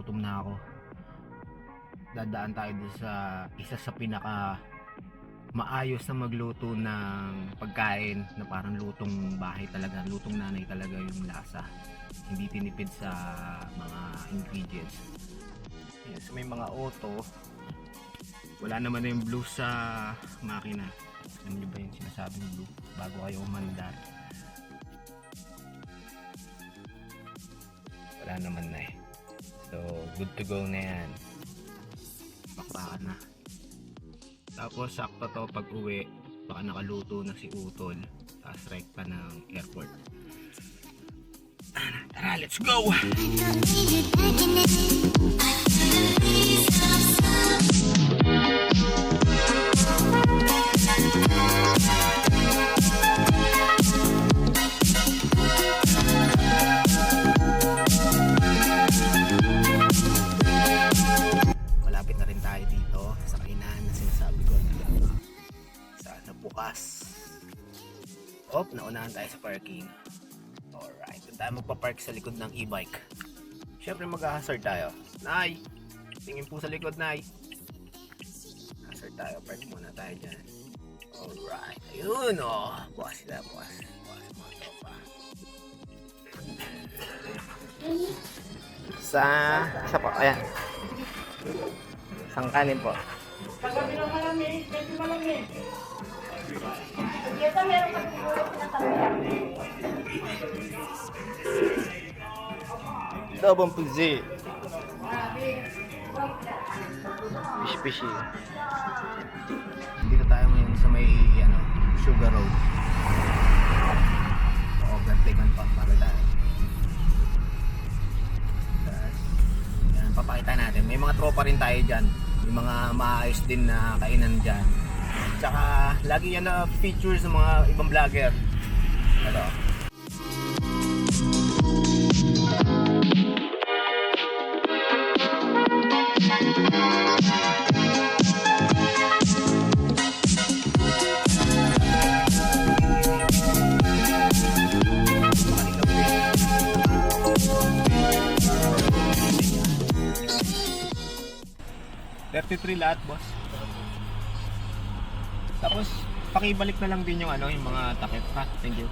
gutom na ako. Dadaan tayo dun sa isa sa pinaka maayos na magluto ng pagkain na parang lutong bahay talaga, lutong nanay talaga yung lasa. Hindi tinipid sa mga ingredients. Yes, may mga auto. Wala naman na yung blue sa makina. Alam niyo ba yung sinasabing blue? Bago kayo umandar. Wala naman na eh. So, good to go na yan. Bakbakan na. Tapos, sakto to pag uwi, baka nakaluto na si Utol. Tapos, rekta ng airport. Tara, let's go! Malapit na rin tayo dito sa kainan na sinasabi ko. Sana bukas. Naunahan tayo sa parking. Alright, doon tayo magpa-park sa likod ng e-bike. Siyempre mag-hazard tayo. Nay! Tingin po sa likod, Nay. Hazard tayo, park muna tayo dyan. Alright, ayun o. Bukas sila, bukas. Bukas mga tropa. Isa pa, ayan. Isang kanin po. Pagkabi ng malamig, medyo malamig. Ito meron pa siguro pinatawag. Dobong puzi. Fish-fishy. Dito tayo ngayon sa may Sugar Road. Overtaken pa para tayo. Yan, papakita natin. May mga tropa rin tayo dyan. May mga maayos din na kainan dyan. Tsaka lagi yan na features ng mga ibang vlogger. Ano? $33 lahat, boss. Tapos pakibalik na lang din yung yung mga takip ha. Thank you.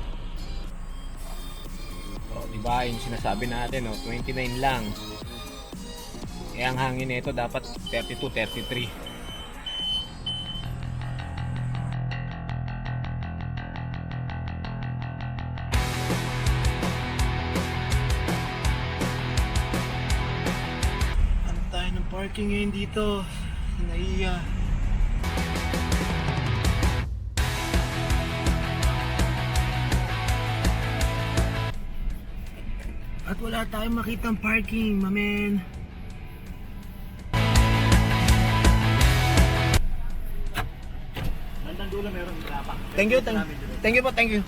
Oh, diba yung sinasabi natin 29 lang. Eh ang hangin nito dapat 32, 33. Ano tayo ng parking ngayon dito? Naiya. At wala tayong makitang parking, mamen. Bandang dulo meron pa. Thank you po, thank you.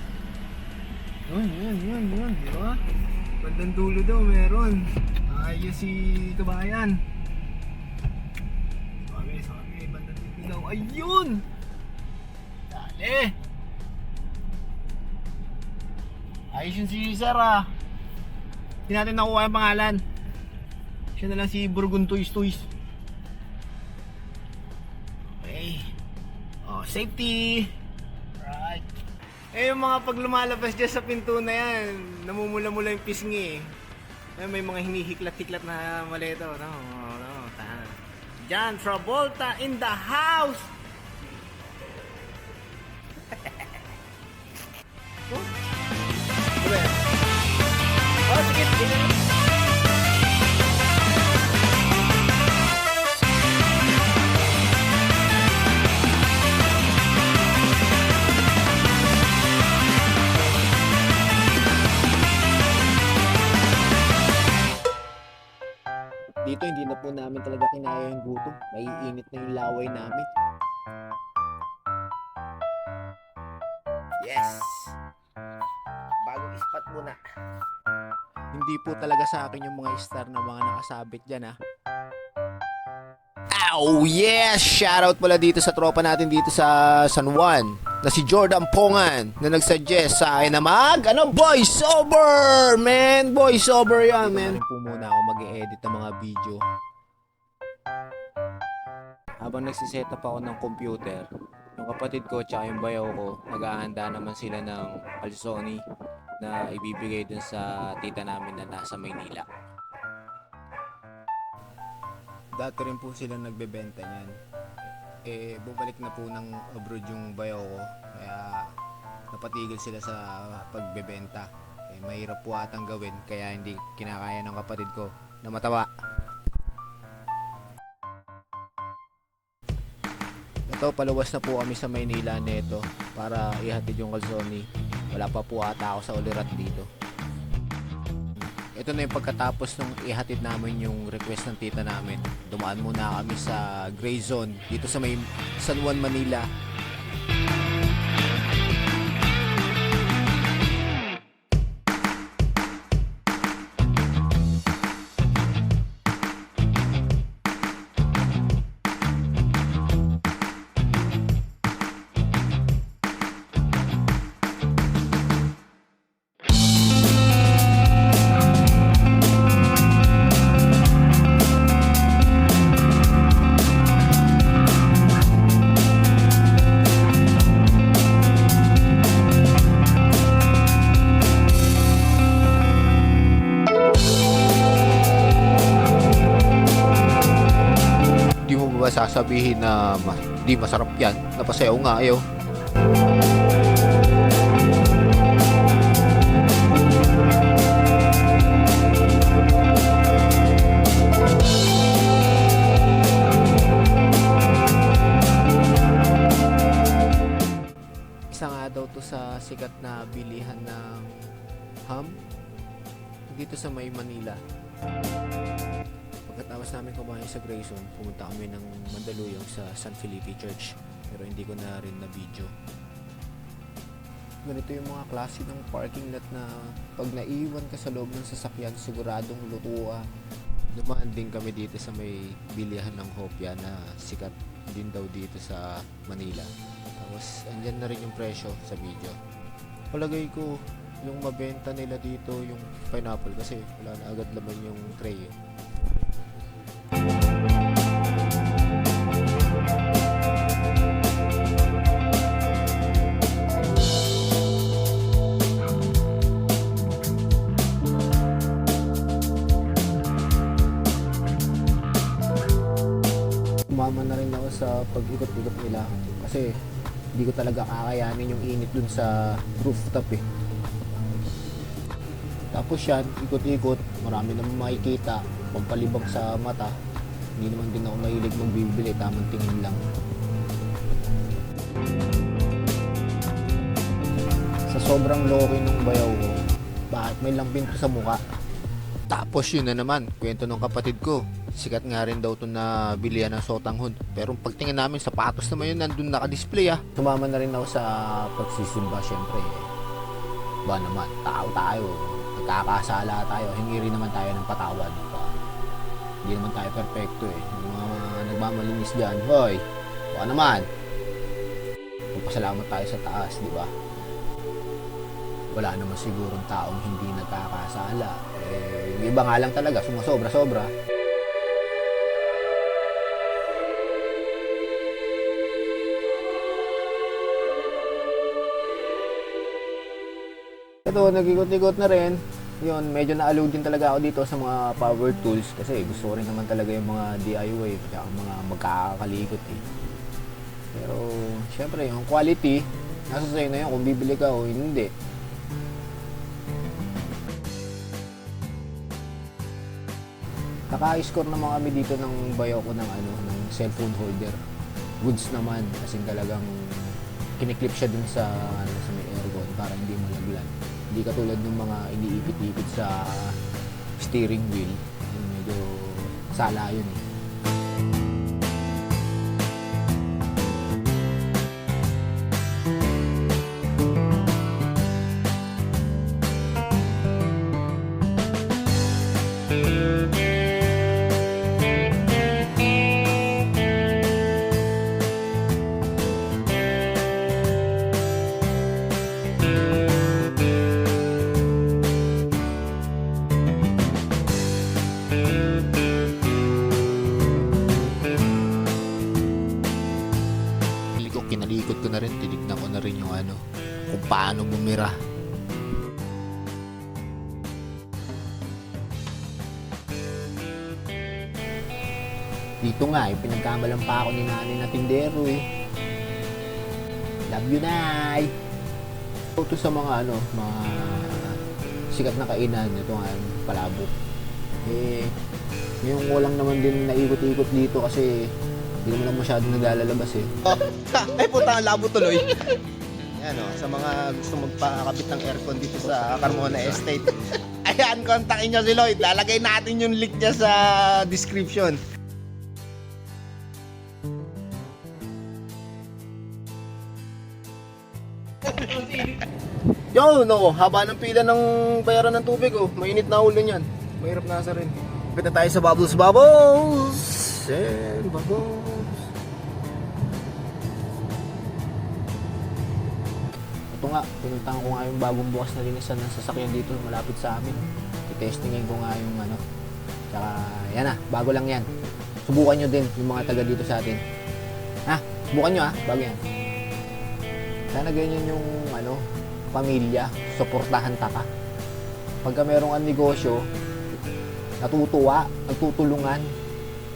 Yun, di ba? Bandang dulo daw meron. Ayos si kabayan. Sabi, bandang dulo daw. Ayun! Dali! Ayos yun si Sir. Hindi natin nakuha yung pangalan. Siya na lang si Burgun Toys. Okay. Safety. Right. Yung mga pag lumalabas dyan sa pinto na yan, namumula-mula yung pisngi. May mga hinihiklat-hiklat na malito. No. John Travolta in the house. Sige. Dito hindi na po namin talaga kinaya yung gutom. Maiinit na yung laway namin. Yes! Bagong spot muna. Hindi po talaga sa akin yung mga star na mga nakasabit dyan Oh yes! Shoutout pala dito sa tropa natin dito sa San Juan na si Jordan Pongan na nagsuggest sa akin na voice over! Man! Voice over yan, man! Po muna ako nag-e-edit ng mga video. Habang nagsiset up ako ng computer, yung kapatid ko tsaka yung bayaw ko, nag-aahanda naman sila ng calzone na ibibigay dun sa tita namin na nasa Maynila. Dati rin po sila nagbebenta niyan. Bumalik na po ng abroad yung bayaw ko, kaya napatigil sila sa pagbebenta. Mahirap po atang gawin, kaya hindi kinakaya ng kapatid ko na matawa. Ito, paluwas na po kami sa Maynila neto para ihatid yung calzone. Wala pa po ata ako sa ulirat dito. Ito na yung pagkatapos nung ihatid namin yung request ng tita namin. Dumaan muna kami sa Gray Zone dito sa may San Juan, Manila. Di mo ba sasabihin na di masarap yan? Napasayaw nga ayaw. Isa nga daw to sa sikat na bilihan ng ham dito sa may Manila. Pagkatapos namin kumain sa Grayson, pumunta kami ng Mandaluyong sa San Felipe Church, pero hindi ko na rin na video. Ganito yung mga klase ng parking lot na pag naiwan ka sa loob ng sasakyan, siguradong luto ka. Dumaan din kami dito sa may bilihan ng Hopia na sikat din daw dito sa Manila. Tapos andyan na rin yung presyo sa video. Palagay ko yung mabenta nila dito yung pineapple kasi wala na agad laman yung tray. Umama na rin ako sa pag-ikot-ikot nila kasi hindi ko talaga kakayanin yung init dun sa rooftop eh. Tapos yan, ikot-ikot, marami naman makikita, pampalibang sa mata. Hindi naman din ako mahilig magbibili, tamang tingin lang. Sa sobrang loki nung bayaw ko, bakit may lampin to sa muka? Tapos yun na naman, kwento ng kapatid ko. Sikat nga rin daw to na bilihan ng sotanghon. Pero pagtingin namin, sapatos naman yun, nandun naka-display ah. Tumama na rin ako sa pagsisimba, syempre. Ba naman, tao tayo. Nagkakasala tayo, hingi rin naman tayo ng patawad. Hindi naman tayo perfecto eh. Yung mga nagmamalinis dyan, hoy, baka naman. Magpasalamat tayo sa taas, di ba? Wala naman sigurong taong hindi nagkakasala. Yung iba nga lang talaga, sumasobra-sobra. Ito, nag-ikot-ikot na rin. Yun, medyo na-allow din talaga ako dito sa mga power tools kasi gusto ko rin naman talaga yung mga DIY at mga magkakalikot eh. Pero, syempre, yung quality, nasa sa'yo na yun kung bibili ka o hindi. Kaka-score naman kami dito ng bayo ko ng cellphone holder. Goods naman, kasi talagang kiniklip siya dun sa may aircon para hindi malaglan. Hindi katulad ng mga iniipit-ipit sa steering wheel. Medyo sala yun eh. na rin, tinignan ko na rin yung ano, kung paano bumira. Dito nga pinagkamalan pa ako ni nanay na tindero Love you, Nay! Ito sa mga mga sikat na kainan, ito nga palabok. Yung walang naman din naikot-ikot dito kasi hindi naman lang masyadong naglalabas Ay puta, labo tuloy. Yan sa mga gusto magpakabit ng aircon dito sa Carmona Estate. Ayan, kontakin nyo si Lloyd. Lalagay natin yung link niya sa description. Yo, haba ng pila ng bayaran ng tubig Mainit na ulo niyan. Mahirap na sa rin. Kapit na tayo sa Bubbles Bubbles. And Bubbles. Ito nga, pinuntahan ko nga yung bagong bukas na linisan ng sasakyan dito malapit sa amin. I-testingin ko nga yung Tsaka, yan bago lang yan. Subukan nyo din yung mga taga dito sa atin. Subukan nyo bago yan. Sana ganyan yung pamilya, suportahan ka. Pagka merong ang negosyo, natutuwa, nagtutulungan,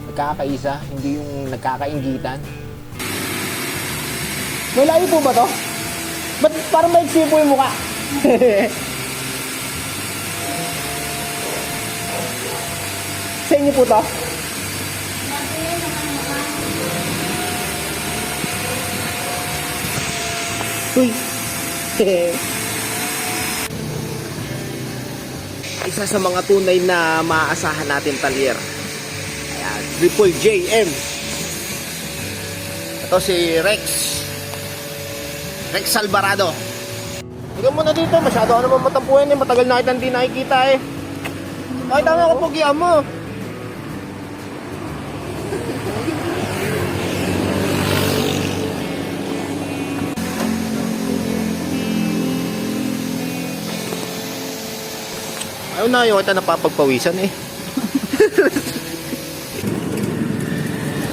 nagkakaisa, hindi yung nagkakainggitan. May layo po ba to? Ba't parang maiksi po yung mukha? Sa inyo po to? Uy! Isa sa mga tunay na maaasahan natin talyer. Ayan, Triple JM. Ito si Rex Alvarado. Tingnan mo na dito, masyado ka naman matampuhin matagal na kitang di nakikita Nakita mo ako pugian mo. Ayaw na yung kita napapagpawisan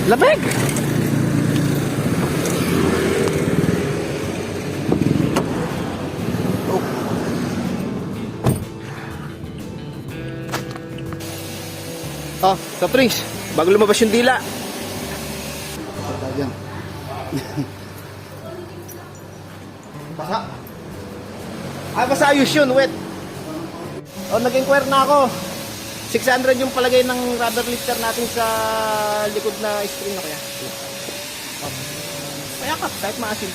Labig! Sa drinks, bago lumabas yung dila. Basa. Basa ayos yun, wet. Nag-inquire na ako. 600 yung palagay ng rubber lifter natin sa likod na spring na kaya. Mayakap, kahit maasin.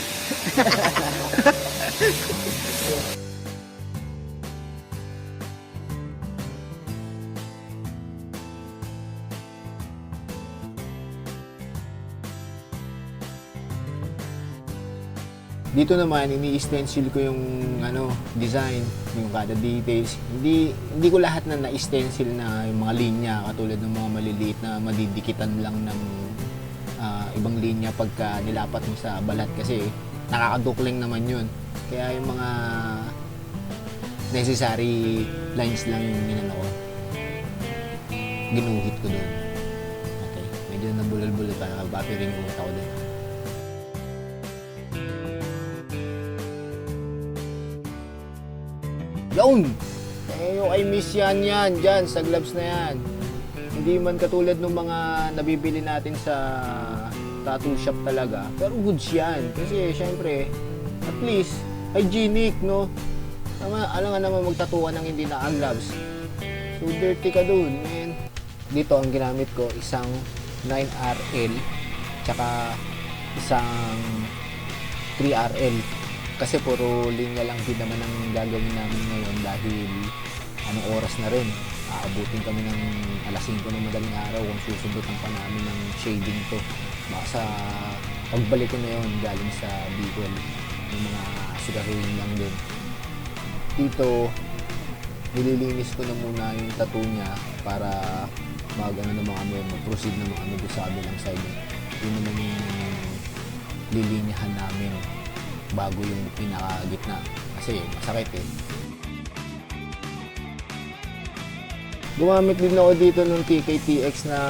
Dito naman, ini-stencil ko yung design, yung kada details. Hindi ko lahat na na-stencil na yung mga linya, katulad ng mga maliliit na madidikitan lang ng ibang linya pagka nilapat mo sa balat kasi nakakadukling naman yun. Kaya yung mga necessary lines lang yung ginuhit ko doon. Okay, medyo nabulol-bulol pa, nakabuffering utak ko doon. Yun! Yung I miss yan dyan, sa gloves na yan. Hindi man katulad ng mga nabibili natin sa tattoo shop talaga. Pero goods yan. Kasi syempre, at least, hygienic, no? Alam nga naman magtatuwa ng hindi naka-gloves. So, dirty ka dun, man. Dito, ang ginamit ko, isang 9RL, tsaka isang 3RL. Kasi puro linya lang din naman ang gagawin namin ngayon dahil anong oras na rin. Aabutin kami ng alas 5 ng madaling araw kung susundutan pa namin ng shading to. Baka sa pagbalik ko na yun galing sa Bicol, yung mga sigarilyo lang din. Dito, nililinis ko na muna yung tattoo niya para mag-proceed na mga doon sa kabilang side. Yun naman yung lilinyahan namin bago yung pinakagitna kasi masakit Gumamit din ako dito ng TKTX na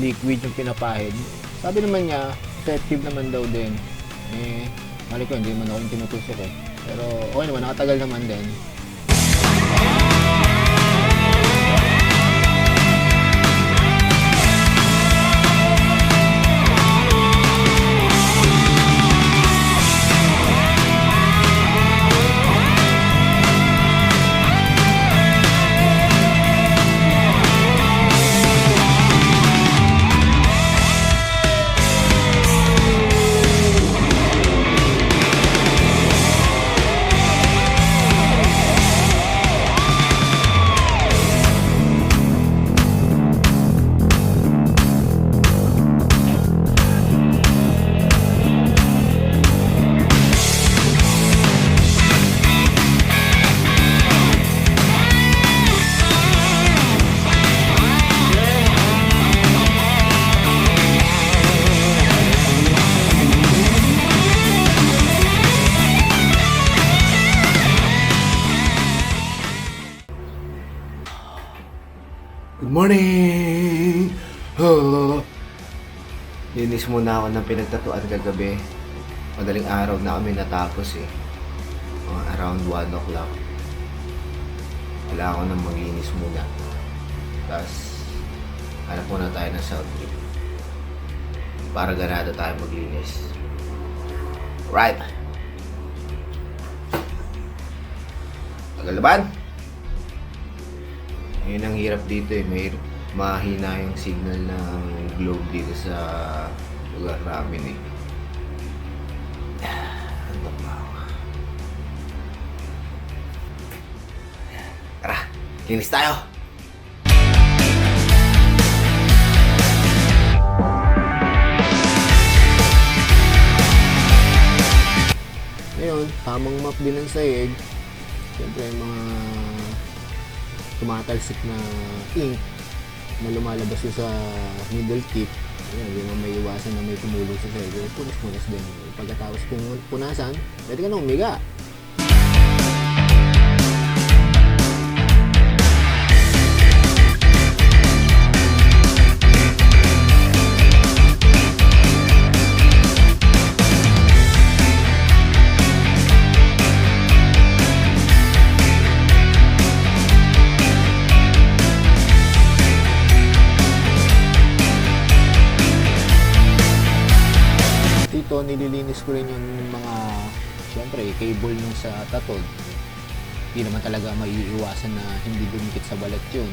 liquid yung pinapahid. Sabi naman niya, effective naman daw din. Mali ko, hindi man ako yung tinutusok eh. Pero okay naman, nakatagal naman din. Good morning! Linis muna ako ng pinagtatuan kagabi. Madaling araw na kami natapos eh. Mga around 1 o'clock. Kailangan ko nang maglinis muna. Tapos, hanap muna tayo ng South Trip. Para ganado tayo maglinis. Right! Tagalaban! Yun ang hirap dito eh. May mahina yung signal ng globe dito sa lugar namin eh. Ano ba ako? Tara, linis tayo! Ngayon, tamang map din ang sahig. Siyempre, mga tumatalsik na ink na lumalabas yun sa middle tip. Ayan, yun ang may iwasan na may tumulong sa sahig. Punas-punas din. Pagkatapos punasan, pwede ka na umiga. Dito, nililinis ko rin yung mga, syempre, cable nung sa tatod. Hindi naman talaga maiiwasan na hindi dumikit sa balat yun.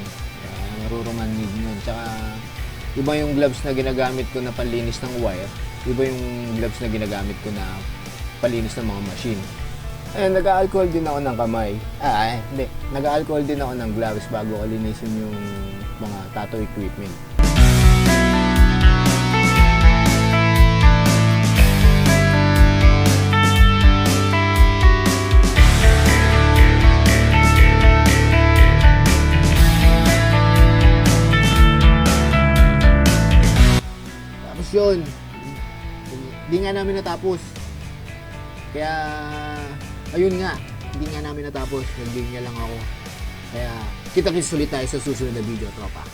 Marurumanig yun. Tsaka, iba yung gloves na ginagamit ko na panlinis ng wire. Iba yung gloves na ginagamit ko na panlinis ng mga machine. Ayun, nag-alcohol din ako ng kamay. Hindi. Nag-alcohol din ako ng gloves bago ko linisin yung mga tattoo equipment. Yun, hindi nga namin natapos. Kaya, ayun nga, hindi nga namin natapos. Nag-game lang ako. Kaya, kita-kits ulit tayo sa susunod na video, tropa.